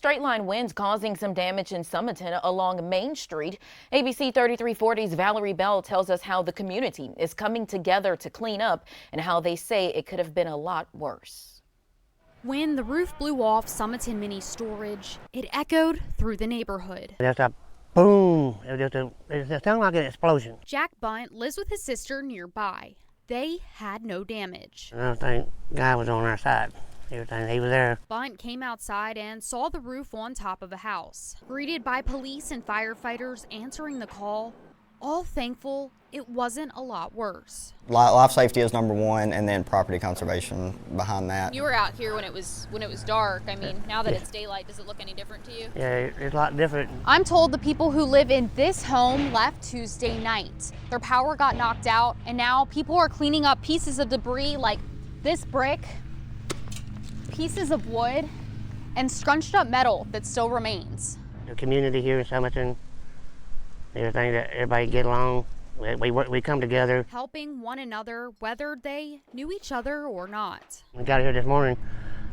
straight line winds causing some damage in Sumiton along Main Street. ABC 3340's Valerie Bell tells us how the community is coming together to clean up and how they say it could have been a lot worse. When the roof blew off Sumiton Mini Storage, it echoed through the neighborhood. Just a boom. It sounded like an explosion. Jack Bunt lives with his sister nearby. They had no damage. And I think the guy was on our side. Everything, he was there. Bunt came outside and saw the roof on top of a house. Greeted by police and firefighters answering the call, all thankful it wasn't a lot worse. Life safety is number one, and then property conservation behind that. You were out here when it was dark. I mean, now that it's daylight, does it look any different to you? Yeah, it's a lot different. I'm told the people who live in this home left Tuesday night. Their power got knocked out, and now people are cleaning up pieces of debris like this brick, pieces of wood, and scrunched up metal that still remains. The community here in Sumiton, everything that everybody get along. We come together. Helping one another, whether they knew each other or not. We got here this morning.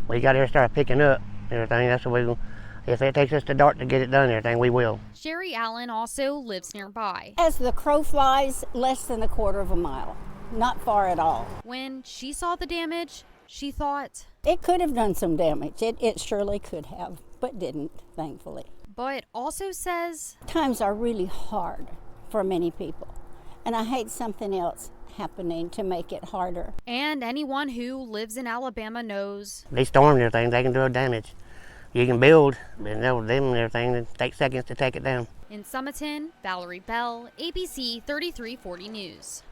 We got here and started picking up everything. That's what we. If it takes us to dark to get it done, everything we will. Sherry Allen also lives nearby. As the crow flies, less than a quarter of a mile. Not far at all. When she saw the damage, she thought it could have done some damage. It surely could have, but didn't, thankfully. But also says times are really hard for many people, and I hate something else happening to make it harder. And anyone who lives in Alabama knows these storms and everything, they can do damage. You can build, but them and everything, it takes seconds to take it down. In Sumiton, Valerie Bell, ABC 3340 News.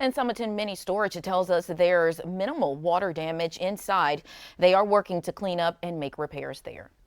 And Sumiton Mini Storage tells us there's minimal water damage inside. They are working to clean up and make repairs there.